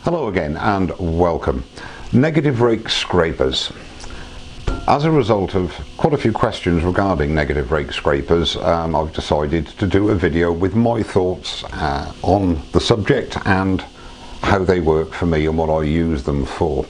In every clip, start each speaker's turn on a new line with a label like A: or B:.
A: Hello again and welcome. Negative rake scrapers. As a result of quite a few questions regarding negative rake scrapers, I've decided to do a video with my thoughts on the subject and how they work for me and what I use them for.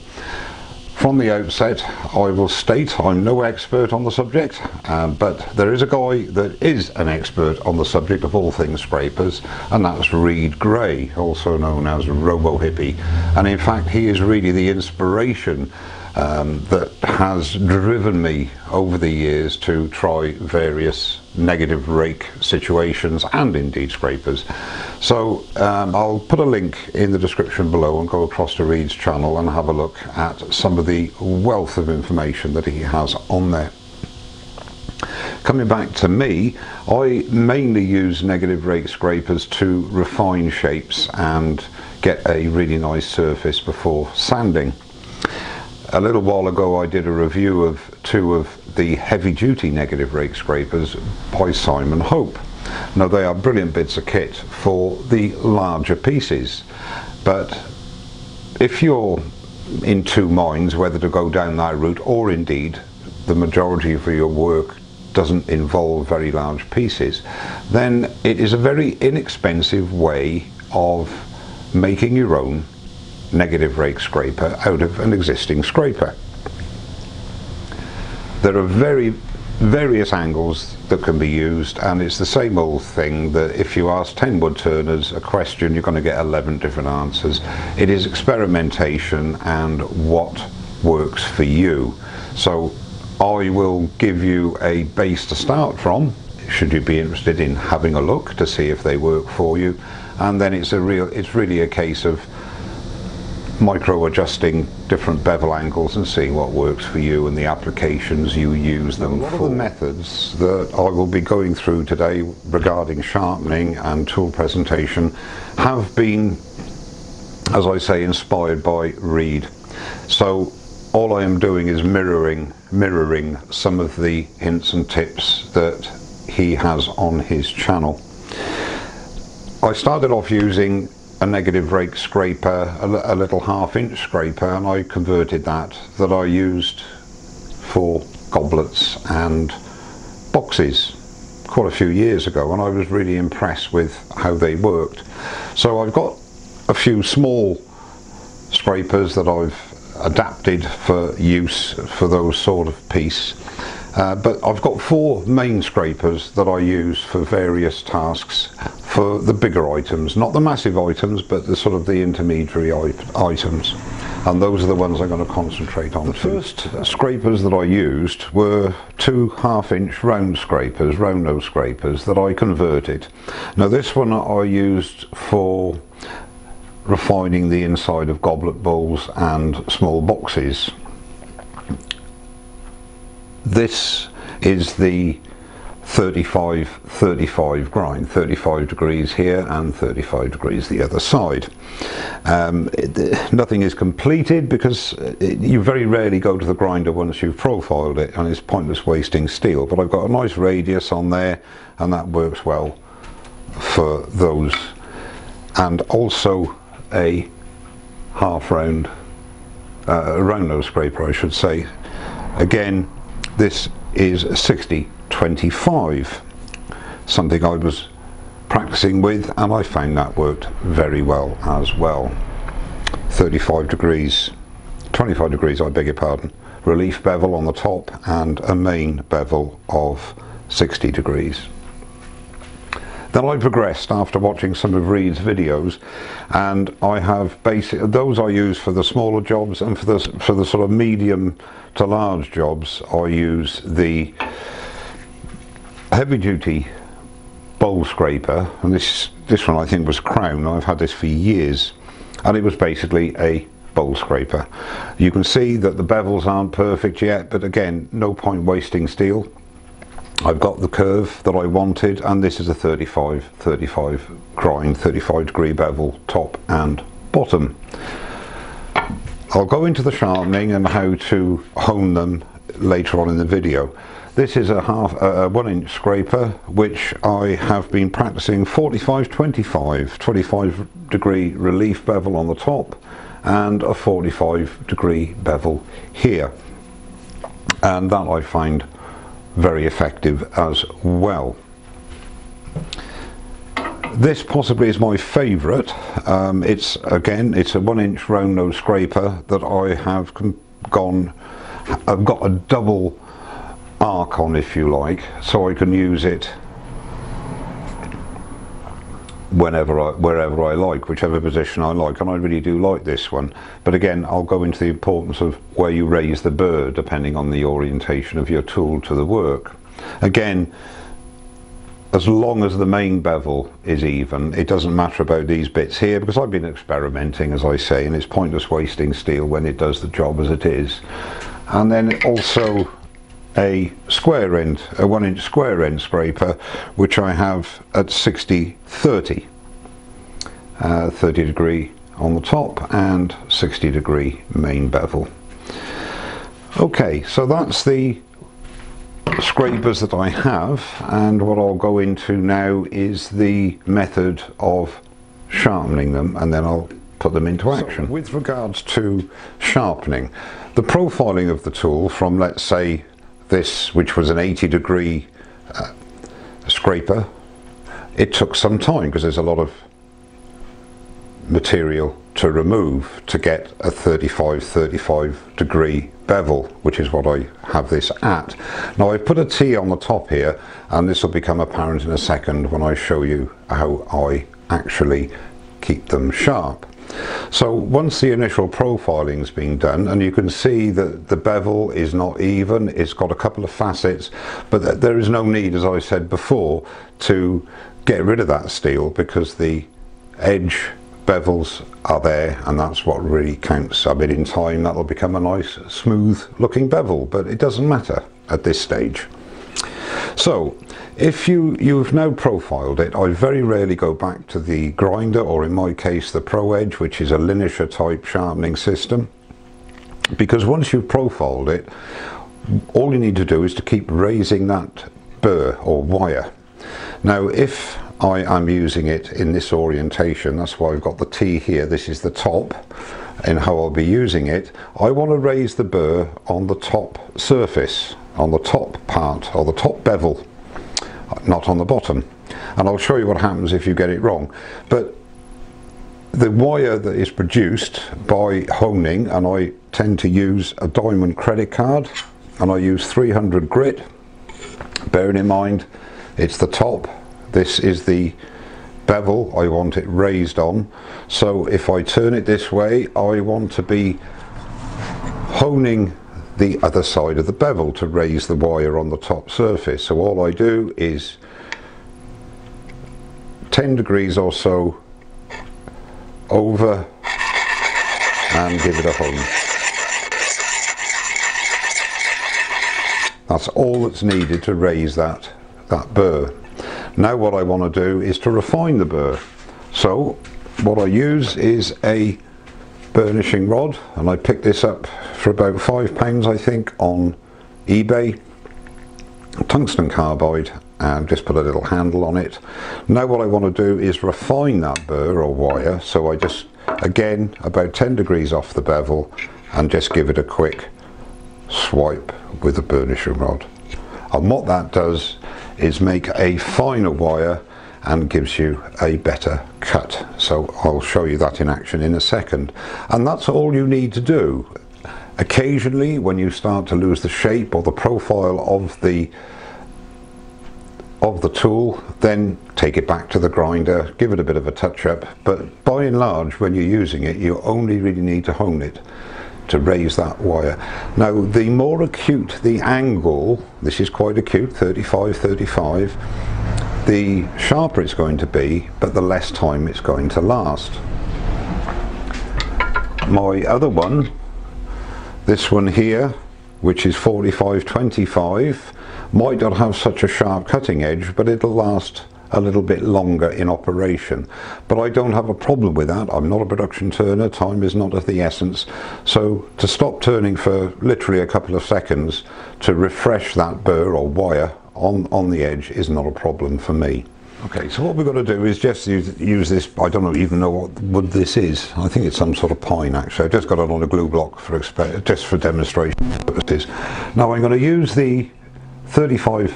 A: From the outset, I will state I'm no expert on the subject, but there is a guy that is an expert on the subject of all things scrapers, and that's Reed Gray, also known as Robo Hippie. And in fact, he is really the inspiration that has driven me over the years to try various negative rake situations and indeed scrapers. So I'll put a link in the description below and go across to Reed's channel and have a look at some of the wealth of information that he has on there. Coming back to me, I mainly use negative rake scrapers to refine shapes and get a really nice surface before sanding. A little while ago I did a review of two of the heavy-duty negative rake scrapers by Simon Hope. Now they are brilliant bits of kit for the larger pieces, but if you're in two minds whether to go down that route, or indeed the majority of your work doesn't involve very large pieces, then it is a very inexpensive way of making your own negative rake scraper out of an existing scraper. There are various angles that can be used, and it's the same old thing that if you ask 10 wood turners a question, you're going to get 11 different answers. It is experimentation and what works for you. So I will give you a base to start from, should you be interested in having a look to see if they work for you, and then it's really a case of micro adjusting different bevel angles and seeing what works for you and the applications you use them for. A lot of the methods that I will be going through today regarding sharpening and tool presentation have been, as I say, inspired by Reed. So all I am doing is mirroring some of the hints and tips that he has on his channel. I started off using a negative rake scraper, a little 1/2 inch scraper, and I converted that I used for goblets and boxes quite a few years ago, and I was really impressed with how they worked. So I've got a few small scrapers that I've adapted for use for those sort of piece, but I've got 4 main scrapers that I use for various tasks for the bigger items, not the massive items, but the sort of the intermediary items, and those are the ones I'm going to concentrate on. The first scrapers that I used were 2 1/2 inch round nose scrapers that I converted. Now this one I used for refining the inside of goblet bowls and small boxes. This is the 35 grind, 35 degrees here and 35 degrees the other side. Nothing is completed because you very rarely go to the grinder once you've profiled it, and it's pointless wasting steel, but I've got a nice radius on there and that works well for those, and also a round nose scraper, I should say. Again, this is 60-25, something I was practicing with, and I found that worked very well as well. 35 degrees, 25 degrees, I beg your pardon, relief bevel on the top and a main bevel of 60 degrees. Then I progressed after watching some of Reed's videos, and I have those I use for the smaller jobs, and for the sort of medium to large jobs I use the heavy duty bowl scraper, and this one I think was Crown. I've had this for years, and it was basically a bowl scraper. You can see that the bevels aren't perfect yet, but again, no point wasting steel. I've got the curve that I wanted, and this is a 35 grind, 35 degree bevel top and bottom. I'll go into the sharpening and how to hone them later on in the video. This is a 1 inch scraper which I have been practicing 45-25, 25 degree relief bevel on the top and a 45-degree bevel here, and that I find very effective as well. This possibly is my favourite. It's a 1-inch round nose scraper that I have I've got a double arc on, if you like, so I can use it wherever I like, whichever position I like, and I really do like this one. But again, I'll go into the importance of where you raise the burr depending on the orientation of your tool to the work. Again, as long as the main bevel is even, it doesn't matter about these bits here, because I've been experimenting, as I say, and it's pointless wasting steel when it does the job as it is. And then also a 1-inch square end scraper, which I have at 60-30, 30 degree on the top and 60 degree main bevel. Okay, so that's the scrapers that I have, and what I'll go into now is the method of sharpening them, and then I'll put them into action. So, with regards to sharpening, the profiling of the tool from, let's say, this, which was an 80-degree scraper, it took some time because there's a lot of material to remove to get a 35 degree bevel, which is what I have this at. Now I've put a T on the top here, and this will become apparent in a second when I show you how I actually keep them sharp. So once the initial profiling's been done, and you can see that the bevel is not even, it's got a couple of facets, but there is no need, as I said before, to get rid of that steel, because the edge bevels are there, and that's what really counts. I mean, in time that'll become a nice smooth looking bevel, but it doesn't matter at this stage. So if you've now profiled it, I very rarely go back to the grinder, or in my case the Pro Edge, which is a linisher type sharpening system, because once you've profiled it, all you need to do is to keep raising that burr or wire. Now if I am using it in this orientation, that's why I've got the T here, this is the top, and how I'll be using it, I want to raise the burr on the top surface, on the top part, or the top bevel, not on the bottom. And I'll show you what happens if you get it wrong. But the wire that is produced by honing, and I tend to use a diamond credit card, and I use 300 grit, bearing in mind it's the top, this is the bevel I want it raised on. So if I turn it this way, I want to be honing the other side of the bevel to raise the wire on the top surface. So all I do is 10 degrees or so over and give it a hone. That's all that's needed to raise that burr. Now what I want to do is to refine the burr. So what I use is a burnishing rod, and I picked this up for about £5 I think on eBay, tungsten carbide, and just put a little handle on it. Now what I want to do is refine that burr or wire, so I just, again, about 10 degrees off the bevel, and just give it a quick swipe with the burnishing rod. And what that does is make a finer wire and gives you a better cut. So I'll show you that in action in a second. And that's all you need to do. Occasionally, when you start to lose the shape or the profile of the tool, then take it back to the grinder, give it a bit of a touch up, but by and large when you're using it, you only really need to hone it to raise that wire. Now the more acute the angle, this is quite acute, 35, the sharper it's going to be, but the less time it's going to last. My other one, this one here, which is 45-25, might not have such a sharp cutting edge, but it'll last a little bit longer in operation. But I don't have a problem with that. I'm not a production turner, time is not of the essence. So to stop turning for literally a couple of seconds to refresh that burr or wire on the edge is not a problem for me. Okay, so what we've got to do is just use this, I don't even know what wood this is. I think it's some sort of pine actually. I just got it on a glue block for just for demonstration purposes. Now I'm going to use the 35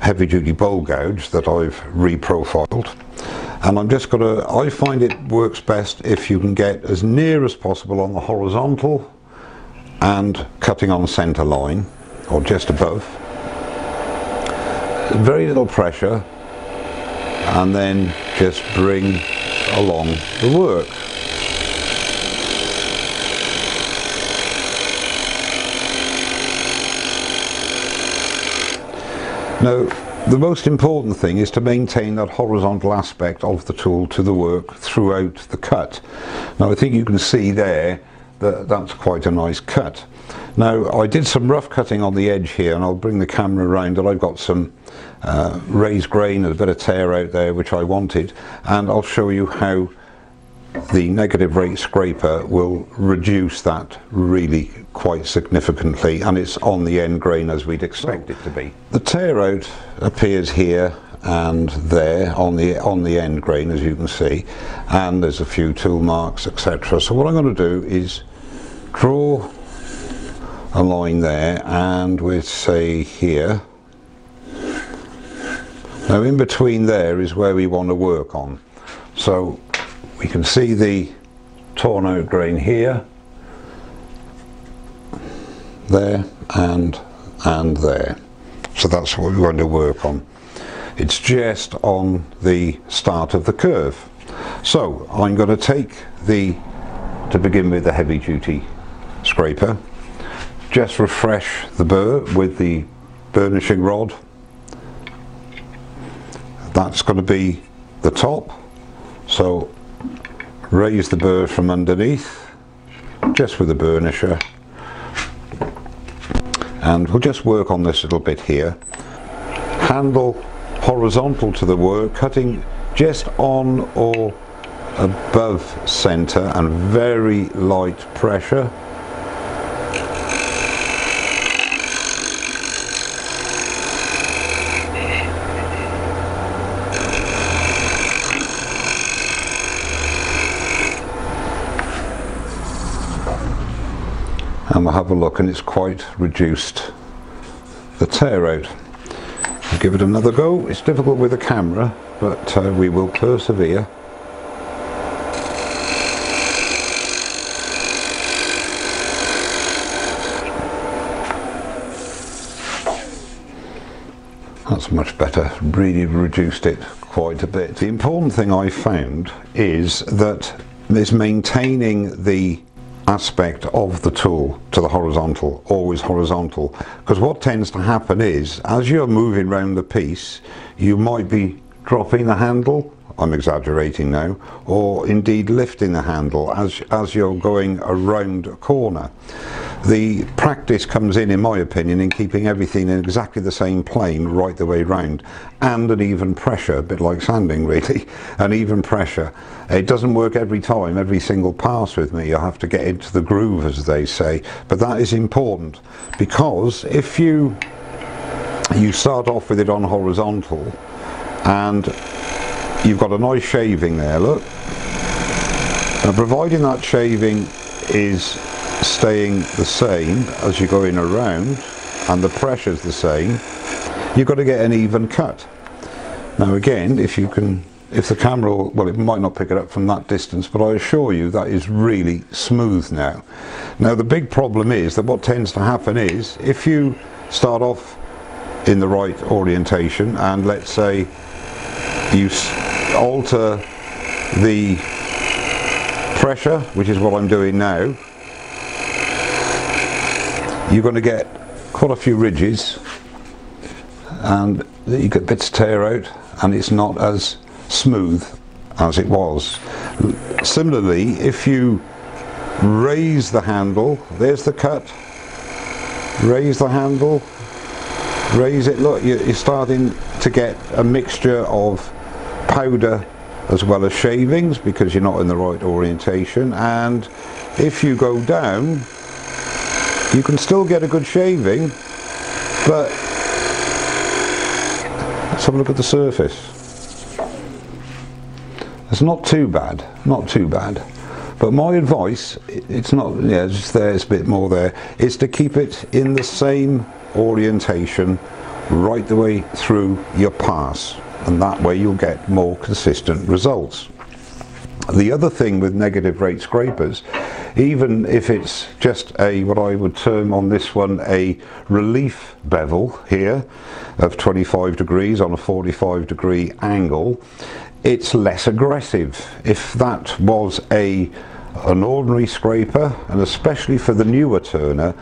A: heavy duty bowl gouge that I've reprofiled, and I'm just going to, I find it works best if you can get as near as possible on the horizontal and cutting on centre line or just above. Very little pressure, and then just bring along the work. Now the most important thing is to maintain that horizontal aspect of the tool to the work throughout the cut. Now I think you can see there that that's quite a nice cut. Now I did some rough cutting on the edge here, and I'll bring the camera around, and I've got some raised grain and a bit of tear out there which I wanted, and I'll show you how the negative rate scraper will reduce that really quite significantly, and it's on the end grain as we'd expect it to be. The tear out appears here and there on the end grain, as you can see, and there's a few tool marks, etc. So what I'm going to do is draw a line there, and we'll say here. Now in between there is where we want to work on. So we can see the torn out grain here, there, and there. So that's what we want to work on. It's just on the start of the curve. So I'm going to take to begin with, the heavy duty scraper, just refresh the burr with the burnishing rod. That's going to be the top, so raise the burr from underneath just with the burnisher, and we'll just work on this little bit here. Handle horizontal to the work, cutting just on or above centre and very light pressure. And we'll have a look, and it's quite reduced the tear out. We'll give it another go. It's difficult with the camera, but we will persevere. That's much better, really reduced it quite a bit. The important thing I found is maintaining the aspect of the tool to the horizontal, always horizontal, because what tends to happen is as you're moving around the piece you might be dropping the handle, I'm exaggerating now, or indeed lifting the handle as you're going around a corner. The practice comes in my opinion, in keeping everything in exactly the same plane right the way round, and an even pressure, a bit like sanding really, an even pressure. It doesn't work every time, every single pass with me. You have to get into the groove, as they say, but that is important, because if you start off with it on horizontal and you've got a nice shaving there, look, and providing that shaving is staying the same as you're going around and the pressure's the same, you've got to get an even cut. Now again, if the camera, well, it might not pick it up from that distance, but I assure you that is really smooth now. Now the big problem is that what tends to happen is if you start off in the right orientation and let's say you alter the pressure, which is what I'm doing now, you're going to get quite a few ridges and you get bits tear out, and it's not as smooth as it was. Similarly, if you raise the handle, there's the cut, raise the handle, raise it, look, you're starting to get a mixture of powder as well as shavings because you're not in the right orientation. And if you go down, you can still get a good shaving, but let's have a look at the surface. It's not too bad, not too bad. But my advice, it's not, yeah, just there, it's a bit more there, is to keep it in the same orientation right the way through your pass, and that way you'll get more consistent results. The other thing with negative rate scrapers, even if it's just a, what I would term on this one, a relief bevel here of 25 degrees on a 45-degree angle, it's less aggressive. If that was an ordinary scraper, and especially for the newer turner,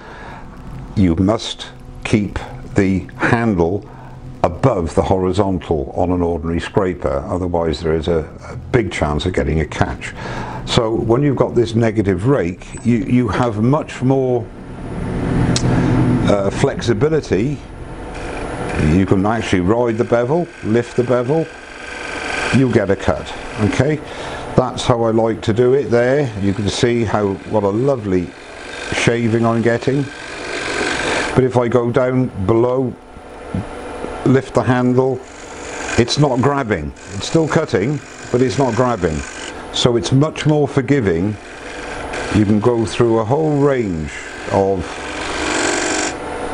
A: you must keep the handle above the horizontal on an ordinary scraper, otherwise there is a big chance of getting a catch. So when you've got this negative rake, you have much more flexibility. You can actually ride the bevel, lift the bevel, you get a cut. Okay, that's how I like to do it there. You can see what a lovely shaving I'm getting. But if I go down below, lift the handle, it's not grabbing. It's still cutting, but it's not grabbing. So it's much more forgiving. You can go through a whole range of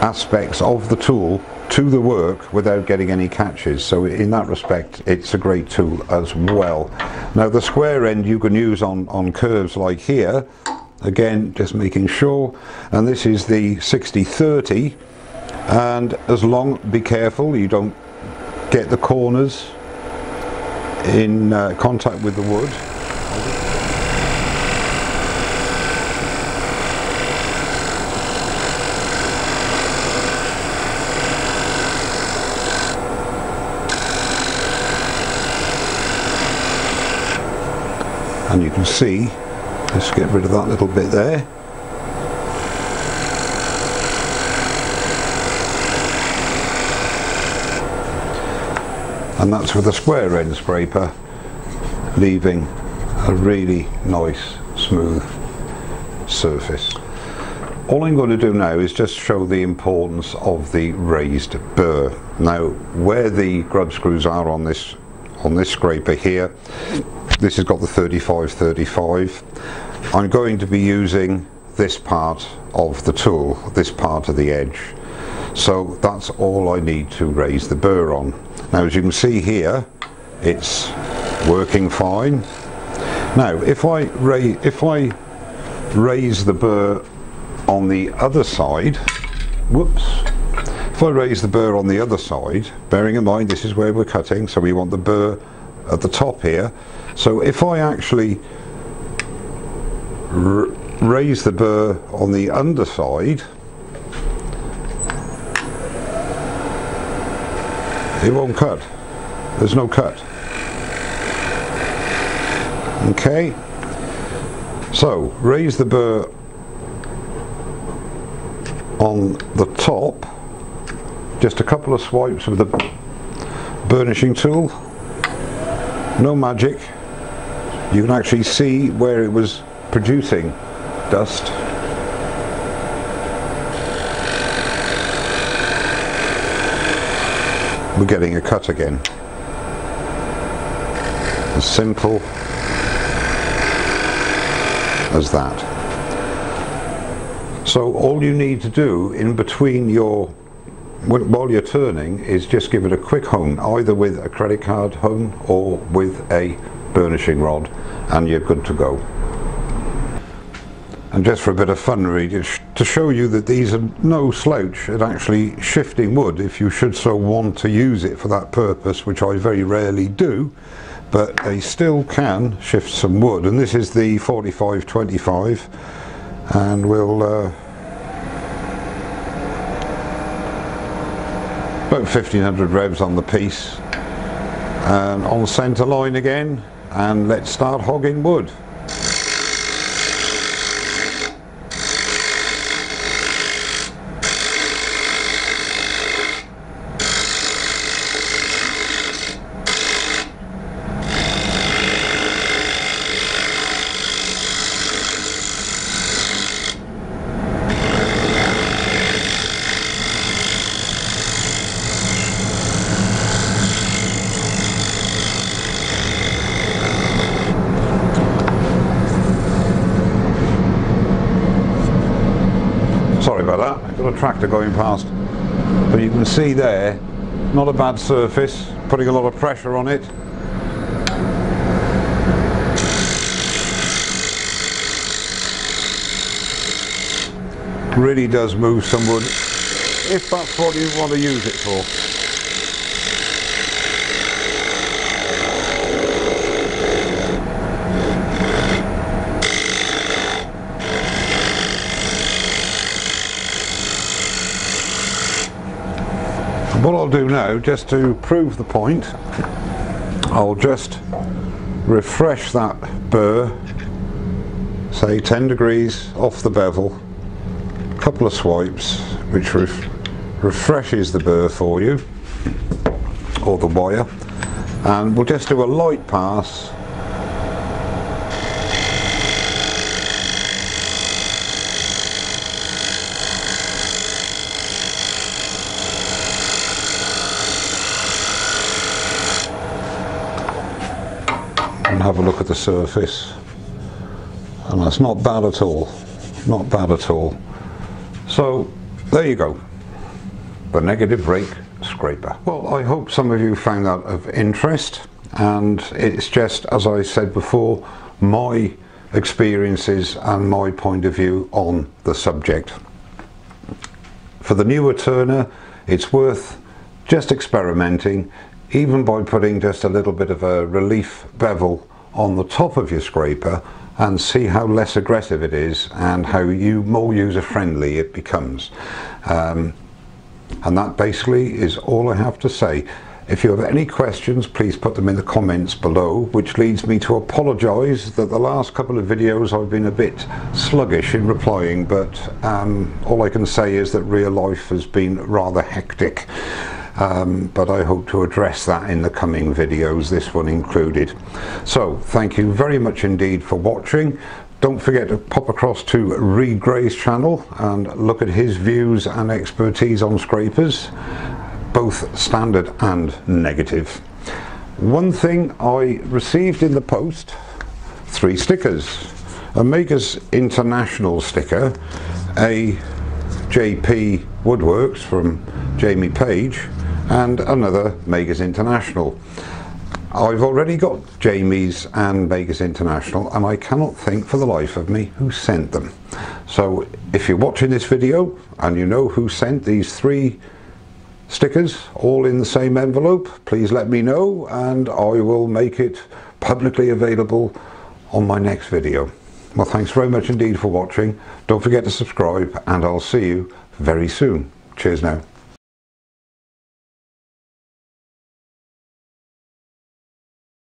A: aspects of the tool to the work without getting any catches. So in that respect, it's a great tool as well. Now the square end you can use on curves like here. Again, just making sure, and this is the 60-30, and be careful you don't get the corners in contact with the wood. And you can see, let's get rid of that little bit there. And that's with a square end scraper, leaving a really nice smooth surface. All I'm going to do now is just show the importance of the raised burr. Now where the grub screws are on this scraper here, this has got the 35-35. I'm going to be using this part of the tool, this part of the edge. So that's all I need to raise the burr on. Now as you can see here, it's working fine. Now if I raise the burr on the other side, if I raise the burr on the other side, bearing in mind this is where we're cutting, so we want the burr at the top here. So if I actually raise the burr on the underside, it won't cut. There's no cut. Okay, so raise the burr on the top, just a couple of swipes with the burnishing tool, no magic. You can actually see where it was producing dust. We're getting a cut again. As simple as that. So all you need to do in between while you're turning is just give it a quick hone, either with a credit card hone or with a burnishing rod, and you're good to go. And just for a bit of fun really, to show you that these are no slouch at actually shifting wood, if you should so want to use it for that purpose, which I very rarely do, but they still can shift some wood. And this is the 45-25, and we'll about 1500 revs on the piece, and on centre line again, and let's start hogging wood. Sorry about that, got a tractor going past. But you can see there, not a bad surface, putting a lot of pressure on it. Really does move some wood, if that's what you want to use it for. What I'll do now, just to prove the point, I'll just refresh that burr, say 10 degrees off the bevel, a couple of swipes, which refreshes the burr for you, or the wire, and we'll just do a light pass. And have a look at the surface, and that's not bad at all, not bad at all. So there you go, the negative rake scraper. Well, I hope some of you found that of interest, and it's just, as I said before, my experiences and my point of view on the subject. For the newer turner, it's worth just experimenting, even by putting just a little bit of a relief bevel on the top of your scraper, and see how less aggressive it is and how more user-friendly it becomes. And that basically is all I have to say. If you have any questions, please put them in the comments below, which leads me to apologise that the last couple of videos I've been a bit sluggish in replying, but all I can say is that real life has been rather hectic. But I hope to address that in the coming videos, this one included. So thank you very much indeed for watching. Don't forget to pop across to Reed Gray's channel and look at his views and expertise on scrapers, both standard and negative. One thing I received in the post, 3 stickers. A Makers International sticker, a JP Woodworks from Jamie Page, and another Makers International. I've already got Jamie's and Makers International, and I cannot think for the life of me who sent them. So if you're watching this video and you know who sent these 3 stickers all in the same envelope, please let me know and I will make it publicly available on my next video. Well, thanks very much indeed for watching. Don't forget to subscribe, and I'll see you very soon. Cheers now.